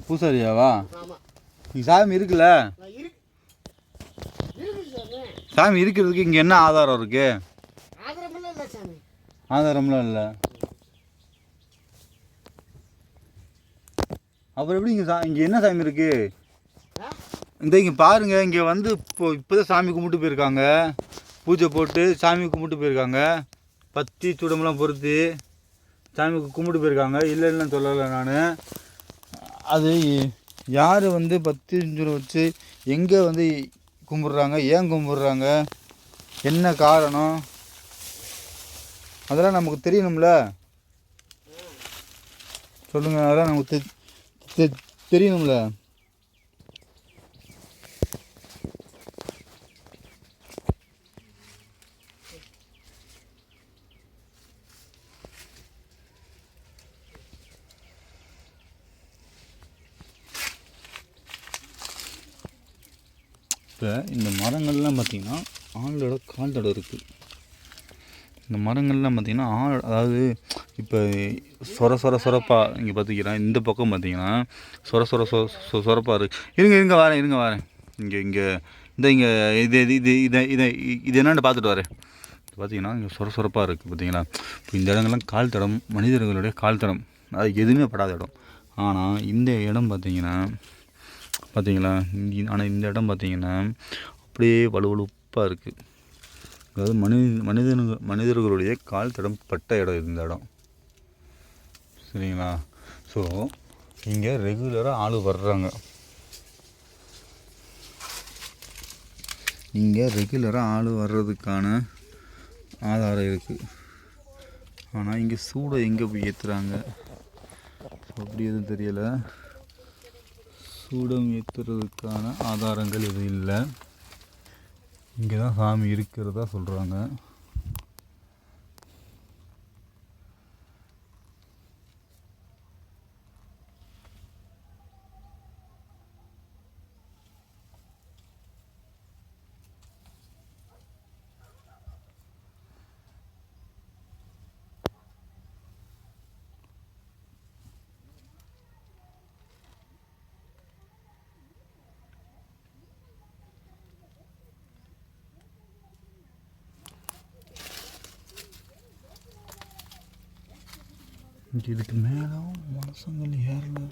பூசாரியாவா? இங்கே சாமி இருக்குல்ல? சாமி இருக்கிறதுக்கு இங்கே என்ன ஆதாரம் இருக்கு? ஆதாரம்லாம் இல்லை. அப்புறம் எப்படி இங்கே என்ன சாமி இருக்கு? இங்கே பாருங்க, இங்கே வந்து இப்போதான் சாமி கும்பிட்டு போயிருக்காங்க. பூஜை போட்டு சாமி கும்பிட்டு போயிருக்காங்க. பத்தி சுடமெல்லாம் பொருத்தி சாமிக்கு கும்பிட்டு போயிருக்காங்க. இல்லைன்னு சொல்லலை நான். அது யார் வந்து பத்தி சுடம் வச்சு எங்கே வந்து கும்பிட்றாங்க, ஏன் கும்பிட்றாங்க, என்ன காரணம், அதெல்லாம் நமக்கு தெரியணும்ல. சொல்லுங்கள், அதெல்லாம் நமக்கு தெரியணும்ல. இப்போ இந்த மரங்கள்லாம் பார்த்திங்கன்னா ஆளோட கால் தடம் இருக்குது. இந்த மரங்கள்லாம் பார்த்திங்கன்னா அதாவது இப்போ சொரப்பாக இங்கே பார்த்திங்கன்னா இந்த பக்கம் பார்த்திங்கன்னா சொரப்பாக இருக்குது. இருங்க வரேன். இங்கே இது என்னென்னு பார்த்துட்டு வரேன். பார்த்திங்கன்னா இங்கே சொரப்பாக இருக்குது பார்த்திங்களா. இப்போ இந்த இடங்கள்லாம் கால் தடம், மனிதர்களுடைய கால் தடம், அது எதுவுமே படாத இடம். ஆனால் இந்த இடம் பார்த்திங்களா, ஆனால் இந்த இடம் பார்த்திங்கன்னா அப்படியே வலுவழுப்பாக இருக்குது. அதாவது மனிதர்களுடைய கால் தடம் பட்ட இடம் இந்த இடம், சரிங்களா. ஸோ இங்கே ரெகுலராக ஆள் வர்றாங்க. இங்கே ரெகுலராக ஆள் வர்றதுக்கான ஆதாரம் இருக்குது. ஆனால் இங்கே சூடை எங்கே போய் ஏற்றுறாங்க அப்படி எதுவும் தெரியலை. சூடம் ஏற்றுறதுக்கான ஆதாரங்கள் எதுவும் இல்லை. இங்கே தான் சாமி இருக்கிறதா சொல்கிறாங்க. இதுக்கு மேலும் மனசங்கள் ஏறல.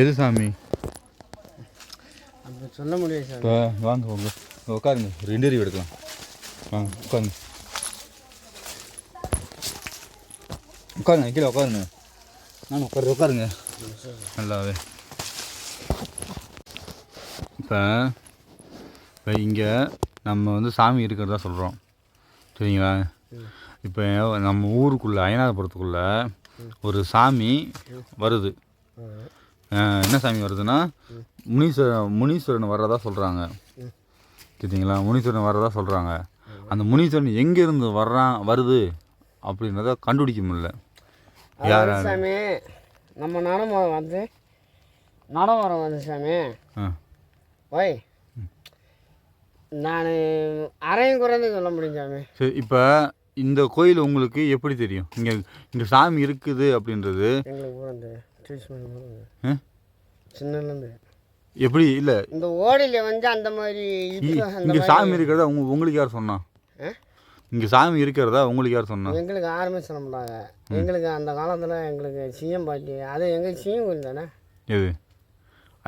எது சாமி அப்படி சொல்ல முடியாது சார். இப்போ வாங்க உட்காருங்க, ரெண்டு அறிவு எடுக்கலாம். வாங்க உட்காருங்க கீழே உட்காருங்க. நான் உட்காருங்க நல்லாவே. இப்போ இங்கே நம்ம வந்து சாமி இருக்கிறதா சொல்கிறோம், சரிங்களா. இப்போ நம்ம ஊருக்குள்ளே அயனாதபுரத்துக்குள்ளே ஒரு சாமி வருது. என்ன சாமி வருதுன்னா முனீஸ்வரன் வர்றதா சொல்கிறாங்க, சரிங்களா. முனீஸ்வரன் வர்றதா சொல்கிறாங்க. அந்த முனீஸ்வரன் எங்கேருந்து வருது அப்படின்றத கண்டுபிடிக்க முடியல. யார் சாமி? நம்ம நடமரம் வந்து சாமி ஓய், நான் அரையும் குறைந்து சொல்ல முடியும் சாமி. சரி, இப்போ இந்த கோயில் உங்களுக்கு எப்படி தெரியும் இங்கே சாமி இருக்குது அப்படின்றது? சின்னலேருந்து எப்படி இல்லை, இந்த ஓடையில் வந்து அந்த மாதிரி இங்கே சாமி இருக்கிறதா உங்களுக்கு யார் சொன்னா? இங்கே சாமி இருக்கிறதா உங்களுக்கு யார் சொன்னா? எங்களுக்கு யாருமே சொல்ல மாட்டாங்க. எங்களுக்கு அந்த காலத்தில் எங்களுக்கு சிஎம் பாட்டி அது எங்களுக்கு சிஎம் கோயில் தானே. எது?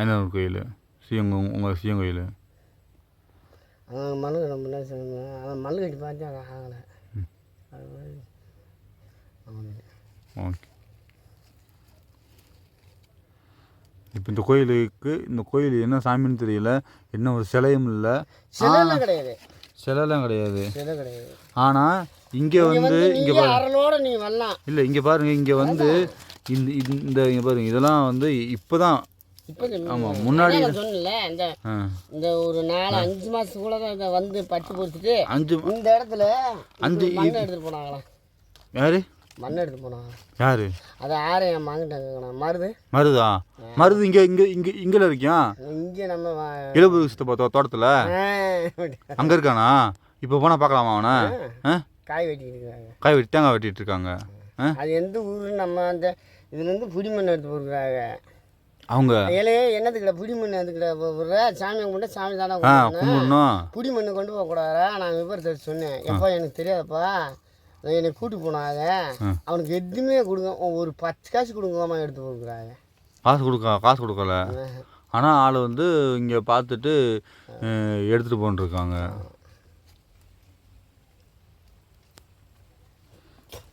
ஐநூறு கோயில் சிஎம் உங்கள் சிஎம் கோயில் மல்லு கட்ட முன்னாடி சொன்னேன். ஆனால் மல்லு கட்டி பார்த்து அது ஆகலை. அது மாதிரி ஓகே. இப்போ இந்த கோயில் என்ன சாமின்னு தெரியல, என்ன ஒரு சிலையும் இல்லை, சிலைலாம் கிடையாது, சிலைலாம் கிடையாது, சிலை கிடையாது. ஆனால் இங்கே வந்து இங்கே பாருங்க, அரளோட நீ வரலாம். இல்லை இங்கே பாருங்கள், இங்கே வந்து இந்த இங்கே பாருங்க, இதெல்லாம் வந்து இப்போ தான். ஆமாம், முன்னாடி சொன்னல இந்த ஒரு 4-5 மாதத்துக்குள்ள தான் இதை வந்து பட்டு போட்டுட்டு 5 இந்த இடத்துல 5 மண்ணை எடுத்துகிட்டு போனாங்களாம். யாரு மண்ணை எடுத்து போனாங்க? யாரு? அதை யாரு என் மகன்கிட்ட மருதா? மருது இங்கே இருக்கியா? இங்கே நம்ம இளபுரி தோட்டத்தில் அங்கே இருக்கானா? இப்போ போனால் பார்க்கலாமா அவனை? காய் வெட்டிட்டு இருக்காங்க, தேங்காய் வெட்டிட்டு இருக்காங்க. அது எந்த ஊர்? நம்ம அந்த இதுலேருந்து புடிமண் எடுத்து போடுறாங்க அவங்க. ஏழையே என்னத்துக்கிட்ட புடிமண் அதுக்கிட்ட போடுற? சாமி கும்பிட்டு சாமி தானே கும்பிடணும், புடிமண் கொண்டு போகக்கூடாதா? நான் விவரத்தை சொன்னேன். எப்போ எனக்கு தெரியாதப்பா, என்னை கூட்டி போனாங்க, அவனுக்கு எதுவுமே கொடுங்க, ஒரு 10 காசு கொடுக்காம எடுத்து போடுறாங்க. காசு கொடுக்கல, ஆனால் ஆள் வந்து இங்கே பார்த்துட்டு எடுத்துகிட்டு போன்ருக்காங்க.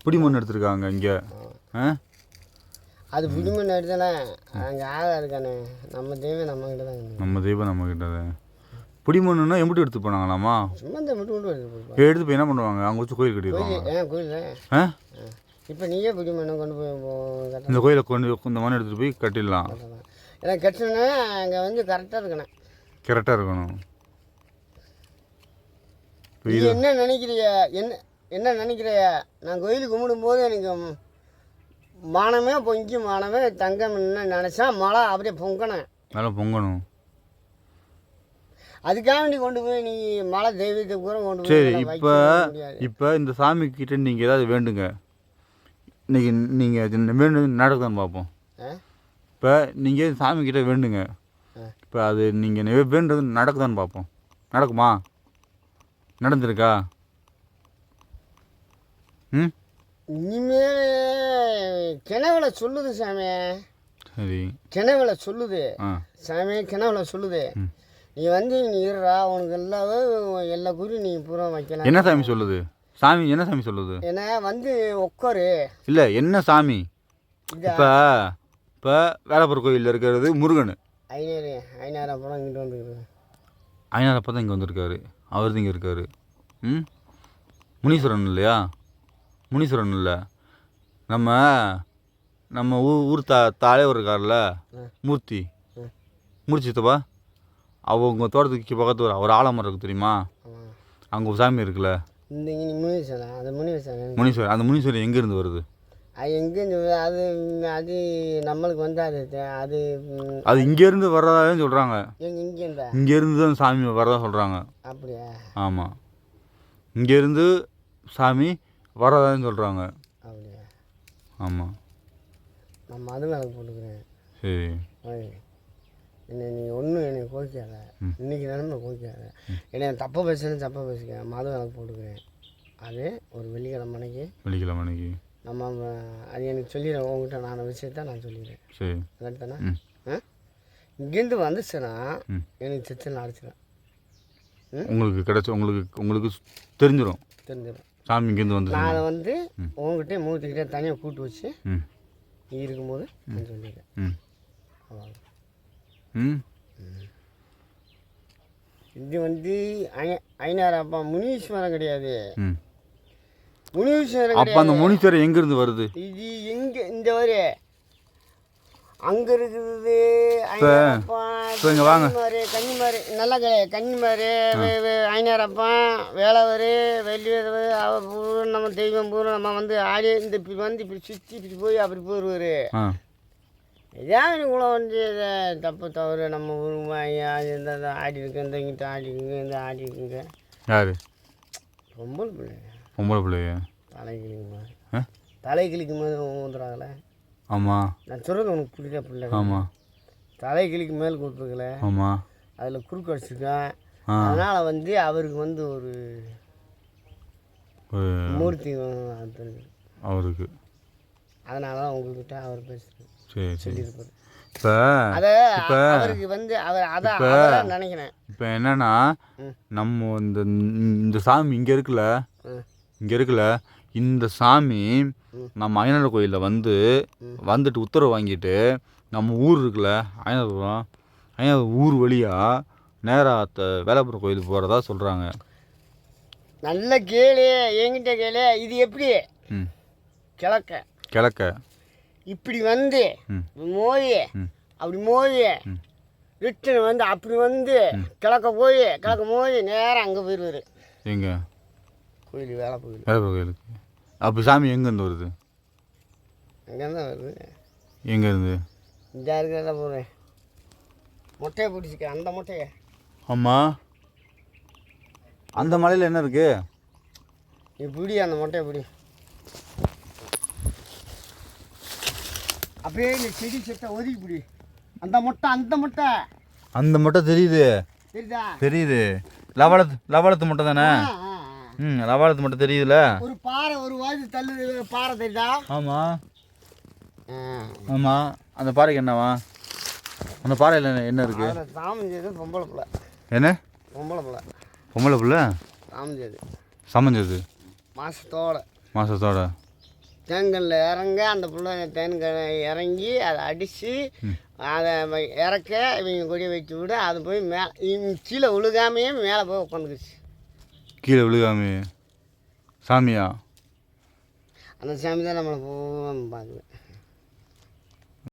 புடிமண் எடுத்துருக்காங்க இங்கே. அது புடிமண் எடுத்தானே அங்கே ஆகா இருக்கானே. நம்ம தெய்வம் நம்மக்கிட்ட தான். புடிமண்ணுன்னா எப்படி எடுத்து போனாங்களாமா? சும்மா இந்த மட்டும் கொண்டு எடுத்து போய் என்ன பண்ணுவாங்க? அங்கே வச்சு கோயில் கட்டிடுவாங்க. கோயில் இப்போ நீயே புடிமண்ணை கொண்டு போய் இந்த கோயிலை இந்த மண் எடுத்துகிட்டு போய் கட்டிடலாம். எனக்கு கட்டணுன்னா அங்கே வந்து கரெக்டாக இருக்கணும். என்ன நினைக்கிறிய? நான் கோயிலுக்கு கும்பிடும்போது எனக்கு மானமே பொங்கி மானமே தங்கம் நினச்சா மழை அப்படியே பொங்கணும். அதுக்காக நீ கொண்டு போய் நீ மழை தெய்வத்தை கூட கொண்டு போய். சரி, இப்போ இந்த சாமி கிட்ட நீங்கள் ஏதாவது வேண்டுங்க. இன்னைக்கு நீங்கள் வேண்டு நடக்குதான்னு பார்ப்போம். இப்போ நீங்கள் சாமி கிட்ட வேண்டுங்க. இப்போ அது நீங்கள் வேண்டது நடக்குதான்னு பார்ப்போம். நடக்குமா? நடந்திருக்கா? இனிமேல் கிணவுல சொல்லுது சாமி. சரி, கிணவுல சொல்லுது சாமி, கிணவுல சொல்லுது. நீ வந்து நீ இருறா, உனக்கு எல்லா குறியும் நீ பூரா வைக்கலாம். என்ன சாமி சொல்லுது? சாமி என்ன சாமி சொல்லுது? என்ன வந்து உட்காரு. இல்லை, என்ன சாமி? இப்போ வேலப்பர் கோயிலில் இருக்கிறது முருகன். 5,000 படம் இங்கிட்டு வந்துருக்குது. 5,000 தான் இங்கே வந்திருக்காரு. அவர் தான் இங்கே இருக்காரு. முனீஸ்வரன் இல்லையா? முனீஸ்வரன் இல்லை, நம்ம ஊர் தலைவர் இருக்கார்ல, மூர்த்தி சித்தப்பா, அவங்க தோட்டத்துக்கு பக்கத்து ஒரு ஆலமரம் இருக்குது தெரியுமா? அங்கே ஒரு சாமி இருக்குல்ல, முனீஸ்வரன். அந்த முனீஸ்வரன் எங்கேருந்து வருது? அது எங்கேருந்து? அது நம்மளுக்கு வந்து அது இங்கேருந்து வர்றதான்னு சொல்கிறாங்க. இங்கேருந்து தான் சாமி வர்றதா சொல்கிறாங்க. அப்படியா? ஆமாம், இங்கேருந்து சாமி வர்றதான்னு சொல்கிறாங்க. அப்படியா? ஆமாம். நான் மது விளக்கு போட்டுக்கிறேன். சரி, நீ ஒன்றும் என்னை கோய்க்காத, இன்றைக்கி நிலமை கோய்க்காத. என்னை தப்பாக பேசிக்க. மது விளக்கு போட்டுக்கிறேன். அது ஒரு வெள்ளிக்கிழமைக்கு நம்ம அது எனக்கு சொல்லிடுறேன். உங்ககிட்ட நான் விஷயத்த நான் சொல்லிடுறேன். சரி, கரெக்ட் தானே? இங்கேருந்து வந்துச்சுன்னா எனக்கு செச்சல் அடிச்சிடும். உங்களுக்கு கிடைச்ச உங்களுக்கு தெரிஞ்சிடும். சாமி இங்கேருந்து வந்து நான் வந்து உங்ககிட்ட மூர்த்திக்கிட்டே தனியாக கூட்டு வச்சு நீ இருக்கும்போது நான் சொல்லிடுறேன். இது வந்து 5,000 அப்பா முனீஸ்வரன் கிடையாது. அப்போ அந்த முனீஸ்வரன் எங்கேருந்து வருது? இது எங்கே இந்த வரு அங்கே இருக்குது. கன்னிமாரு நல்லா கன்னிமாரு 5,000 அப்பா வேளவர் வெள்ளி நம்ம தெய்வம் பூரா நம்ம வந்து ஆடி இந்த இப்படி சுற்றி இப்படி போய் அப்படி போயிடுவார். ஏதாவது கூட வந்து தப்பு தவறு நம்ம ஊர் இந்த ஆடி இருக்கு, இந்த இங்கிட்ட ஆடி இருக்குங்க, இந்த ஆடி இருக்குங்க. யார்? பொம்பளை பிள்ளைங்க தலைக்கிளிக்கு மேலே ஊந்துறாங்களே. ஆமாம், நான் சொல்கிறது உனக்கு பிடிக்கல பிள்ளை. ஆமாம், தலைக்கிளிக்கு மேல் கொடுத்துருக்கல. ஆமாம், அதில் குறுக்கு அடிச்சிருக்கேன். அதனால் வந்து அவருக்கு வந்து ஒரு ஒரு மூர்த்தி அவருக்கு. அதனால தான் உங்கள்கிட்ட அவர் பேசுகிறேன். சரி சரி. சொல்லியிருப்பார். இப்போ அதை அவருக்கு வந்து அவர் அதான் நினைக்கிறேன். இப்போ என்னன்னா நம்ம இந்த சாமி இங்கே இருக்குல்ல, இந்த சாமி நம்ம ஐயனார் கோயிலில் வந்துட்டு உத்தரவு வாங்கிட்டு நம்ம ஊர் இருக்குல்ல ஐயனார் ஊர் வழியாக நேராக வேலாபுரம் கோயிலுக்கு போகிறதா சொல்கிறாங்க. நல்ல கேளு, என்கிட்ட கேளு. இது எப்படி கிழக்க இப்படி வந்து மோதி அப்படி மோதி ரிட்டன் வந்து அப்படி வந்து கிழக்க மோதி நேரம் அங்கே போயிடுவார். எங்கே கோயில் வேலாபுரம் கோயிலுக்கு. அப்போ சாமி எங்கேருந்து வருது? அங்கேருந்து வருது. எங்கேருந்து? இந்த இருக்கிறத போகிறேன் மொட்டையை பிடிச்சிக்க, அந்த மொட்டையை. ஆமாம், அந்த மலையில் என்ன இருக்கு? நீ பிடி, அந்த மொட்டையை பிடி. அப்படியே இந்த செடி செட்டை ஒதுக்கி பிடி. அந்த மொட்டை தெரியுது. லவளத்து மொட்டை தானே? லவளத்து மொட்டை தெரியுதுல. ஒரு பாறை, ஒரு வாதி தள்ளு பாறை தெரியுதா? ஆமாம் ஆமாம். அந்த பாறைக்கு என்னவா? அந்த பாறையில் என்ன இருக்கு? சாமஞ்சது பொம்பளை பிள்ளை. என்ன பொம்பளை பிள்ளை? சமைஞ்சது மாசத்தோட தேன்கல்ல இறங்க அந்த பிள்ளை தேன்கல் இறங்கி அதை அடித்து அதை இறக்க இவங்க கொடியை வச்சு விட அது போய் கீழே விழுகாமையே மேலே போய் உட்காந்துக்குச்சு. கீழே விழுகாமையே சாமியா? அந்த சாமி தான் நம்மளை போகாமல் பார்க்குது.